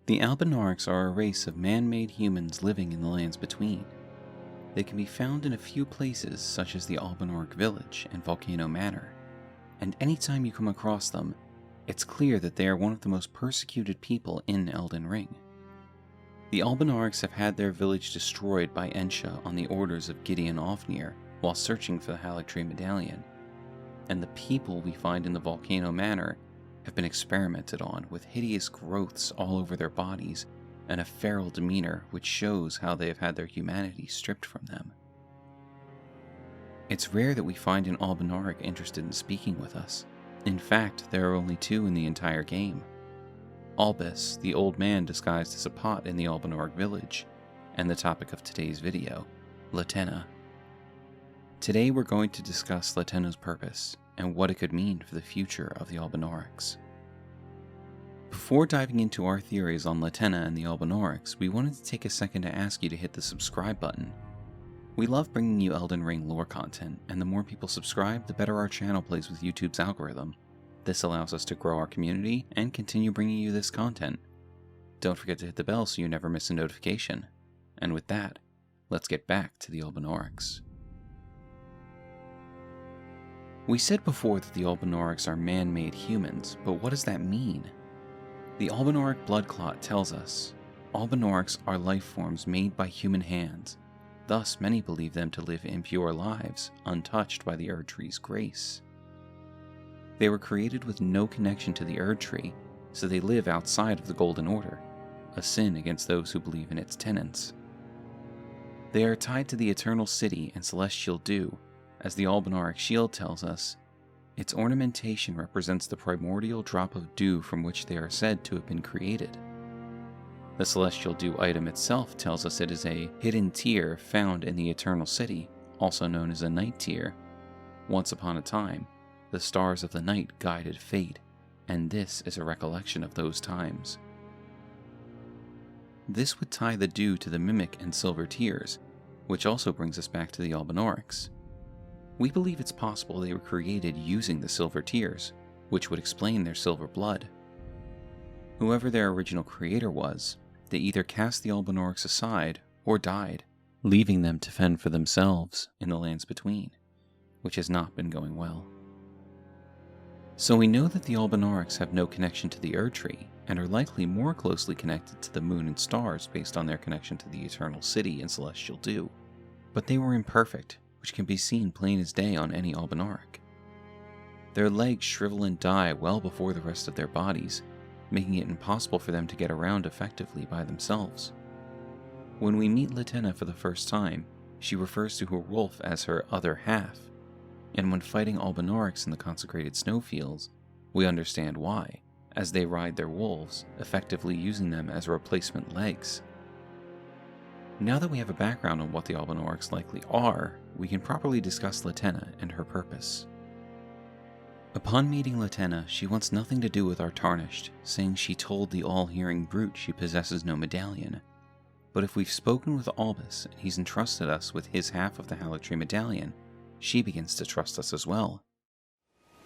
The Albinaurics are a race of man-made humans living in the lands between. They can be found in a few places such as the Albinauric village and Volcano Manor, and anytime you come across them, it's clear that they are one of the most persecuted people in Elden Ring. The Albinaurics have had their village destroyed by Ensha on the orders of Gideon Ofnir while searching for the Halictree Medallion, and the people we find in the Volcano Manor have been experimented on with hideous growths all over their bodies and a feral demeanor which shows how they have had their humanity stripped from them. It's rare that we find an Albinauric interested in speaking with us. In fact, there are only two in the entire game. Albus, the old man disguised as a pot in the Albinauric village, and the topic of today's video, Latenna. Today we're going to discuss Latenna's purpose and what it could mean for the future of the Albinaurics. Before diving into our theories on Latenna and the Albinaurics, we wanted to take a second to ask you to hit the subscribe button. We love bringing you Elden Ring lore content, and the more people subscribe, the better our channel plays with YouTube's algorithm. This allows us to grow our community and continue bringing you this content. Don't forget to hit the bell so you never miss a notification. And with that, let's get back to the Albinaurics. We said before that the Albinaurics are man-made humans, but what does that mean? The Albinauric blood clot tells us Albinaurics are life forms made by human hands. Thus, many believe them to live impure lives, untouched by the Erd Tree's grace. They were created with no connection to the Erd Tree, so they live outside of the Golden Order, a sin against those who believe in its tenets. They are tied to the Eternal City and Celestial Dew. As the Albinauric shield tells us, its ornamentation represents the primordial drop of dew from which they are said to have been created. The Celestial Dew item itself tells us it is a hidden tear found in the Eternal City, also known as a night tear. Once upon a time, the stars of the night guided fate, and this is a recollection of those times. This would tie the dew to the Mimic and Silver Tears, which also brings us back to the Albinaurics. We believe it's possible they were created using the Silver Tears, which would explain their silver blood. Whoever their original creator was, they either cast the Albinaurics aside or died, leaving them to fend for themselves in the lands between, which has not been going well. So we know that the Albinaurics have no connection to the Erd Tree, and are likely more closely connected to the moon and stars based on their connection to the Eternal City and Celestial Dew. But they were imperfect, which can be seen plain as day on any Albinauric. Their legs shrivel and die well before the rest of their bodies, making it impossible for them to get around effectively by themselves. When we meet Latenna for the first time, she refers to her wolf as her other half, and when fighting Albinaurics in the consecrated snowfields, we understand why, as they ride their wolves, effectively using them as replacement legs. Now that we have a background on what the Albinaurics likely are, we can properly discuss Latenna and her purpose. Upon meeting Latenna, she wants nothing to do with our Tarnished, saying she told the all-hearing brute she possesses no medallion. But if we've spoken with Albus and he's entrusted us with his half of the Halictree Medallion, she begins to trust us as well.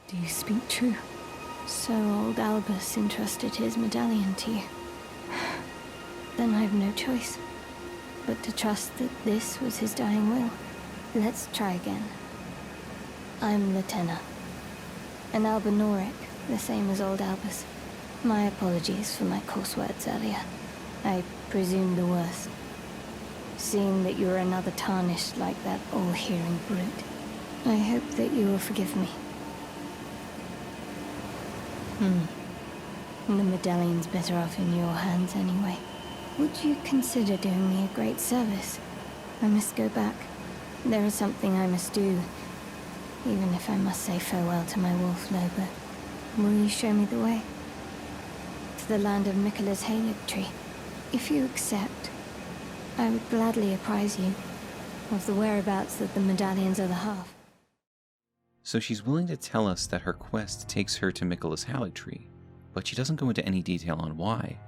Do you speak true? So old Albus entrusted his medallion to you. Then I have no choice but to trust that this was his dying will. Let's try again. I'm Latenna, an Albinauric, the same as old Albus. My apologies for my coarse words earlier. I presumed the worst. Seeing that you're another Tarnished like that all-hearing brute, I hope that you will forgive me. The medallion's better off in your hands anyway. Would you consider doing me a great service? I must go back. There is something I must do, even if I must say farewell to my wolf Lobo. Will you show me the way? To the land of Miquella's Halictree. If you accept, I would gladly apprise you of the whereabouts of the medallion's other half. So she's willing to tell us that her quest takes her to Miquella's Halictree, but she doesn't go into any detail on why.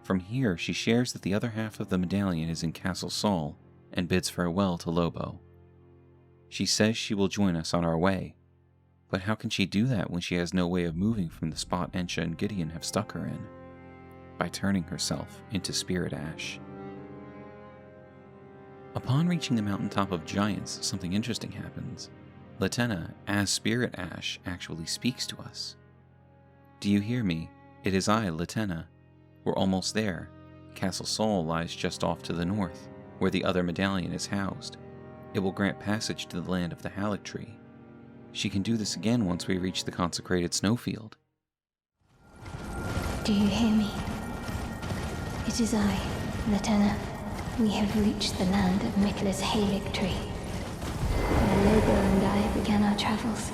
From here, she shares that the other half of the medallion is in Castle Sol, and bids farewell to Lobo. She says she will join us on our way, but how can she do that when she has no way of moving from the spot Ensha and Gideon have stuck her in? by turning herself into spirit ash. Upon reaching the mountaintop of giants, something interesting happens. Latenna, as spirit ash, actually speaks to us. "Do you hear me? It is I, Latenna. We're almost there. Castle Sol lies just off to the north, where the other medallion is housed. It will grant passage to the land of the Halictree. She can do this again once we reach the consecrated snowfield." Do you hear me? It is I, Latenna. We have reached the land of Mikla's Halictree, where Lobo and I began our travels.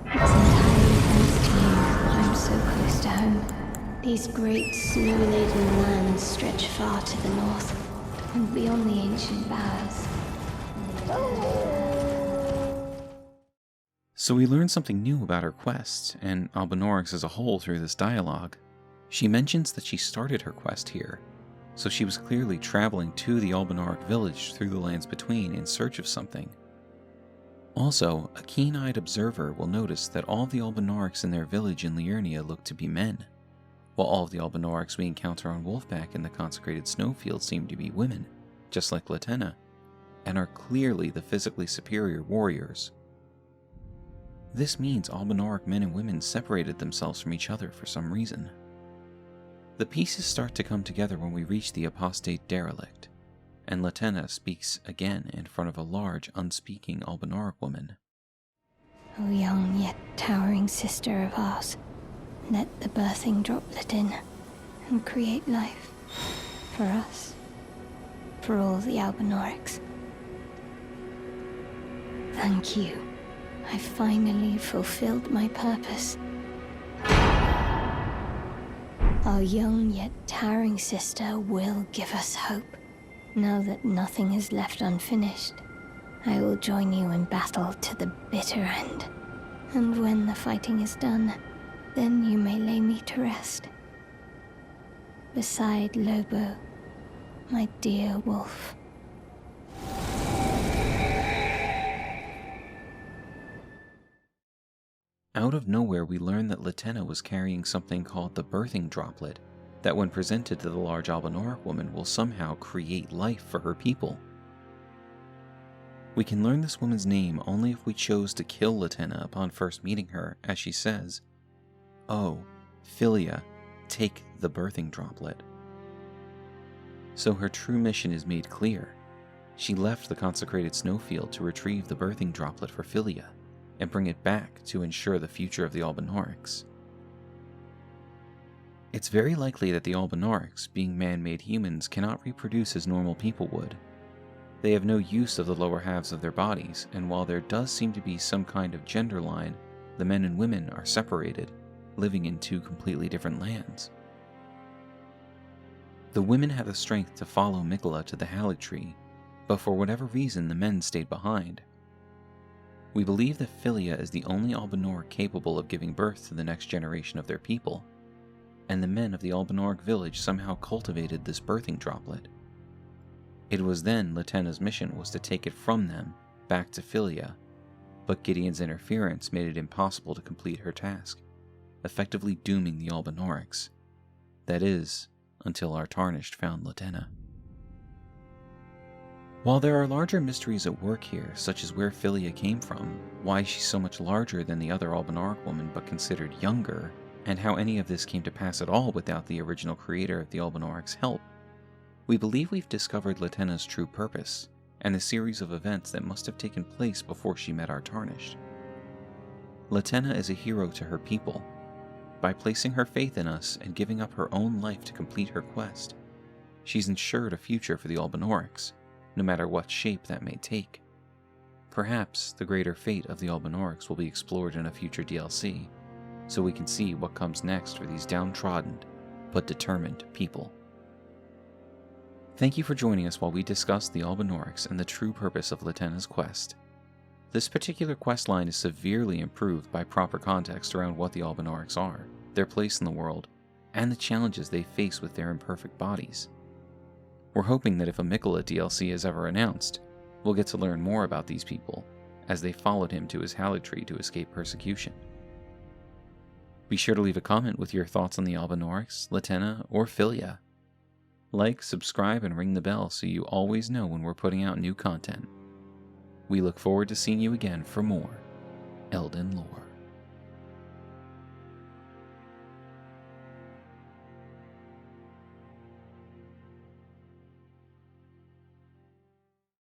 It's entirely thanks to you that I'm so close to home. These great snow-laden lands stretch far to the north, and beyond the ancient bowers. So we learn something new about her quest, and Albinaurics as a whole through this dialogue. She mentions that she started her quest here, so she was clearly traveling to the Albinauric village through the lands between in search of something. Also, a keen-eyed observer will notice that all of the Albinaurics in their village in Liurnia look to be men, while all of the Albinaurics we encounter on Wolfback in the consecrated snowfield seem to be women, just like Latenna, and are clearly the physically superior warriors. This means Albinauric men and women separated themselves from each other for some reason. The pieces start to come together when we reach the Apostate Derelict, and Latenna speaks again in front of a large, unspeaking Albinauric woman. O young yet towering sister of ours, let the birthing droplet in and create life for us, for all the Albinaurics. Thank you. I finally fulfilled my purpose. Our young yet towering sister will give us hope. Now that nothing is left unfinished, I will join you in battle to the bitter end. And when the fighting is done, then you may lay me to rest. Beside Lobo, my dear wolf. Out of nowhere, we learn that Latenna was carrying something called the birthing droplet, that when presented to the large Albinauric woman will somehow create life for her people. We can learn this woman's name only if we chose to kill Latenna upon first meeting her, as she says, "Oh, Philia, take the birthing droplet." So her true mission is made clear. She left the consecrated snowfield to retrieve the birthing droplet for Philia, and bring it back to ensure the future of the Albinaurics. It's very likely that the Albinaurics, being man-made humans, cannot reproduce as normal people would. They have no use of the lower halves of their bodies, and while there does seem to be some kind of gender line, the men and women are separated, living in two completely different lands. The women had the strength to follow Mikla to the Halictree, but for whatever reason the men stayed behind. We believe that Philia is the only Albinauric capable of giving birth to the next generation of their people, and the men of the Albinauric village somehow cultivated this birthing droplet. It was then Latenna's mission was to take it from them back to Philia, but Gideon's interference made it impossible to complete her task, effectively dooming the Albinaurics. That is, until our Tarnished found Latenna. While there are larger mysteries at work here, such as where Philia came from, why she's so much larger than the other Albinauric woman but considered younger, and how any of this came to pass at all without the original creator of the Albinaurics' help, we believe we've discovered Latenna's true purpose, and the series of events that must have taken place before she met our Tarnished. Latenna is a hero to her people. By placing her faith in us and giving up her own life to complete her quest, she's ensured a future for the Albinaurics, no matter what shape that may take. Perhaps the greater fate of the Albinaurics will be explored in a future DLC, so we can see what comes next for these downtrodden but determined people. Thank you for joining us while we discuss the Albinaurics and the true purpose of Latenna's quest. This particular quest line is severely improved by proper context around what the Albinaurics are, their place in the world, and the challenges they face with their imperfect bodies. We're hoping that if a Mikla DLC is ever announced, we'll get to learn more about these people, as they followed him to his Halictree to escape persecution. Be sure to leave a comment with your thoughts on the Albinaurics, Latenna, or Philia. Like, subscribe, and ring the bell so you always know when we're putting out new content. We look forward to seeing you again for more Elden Lore.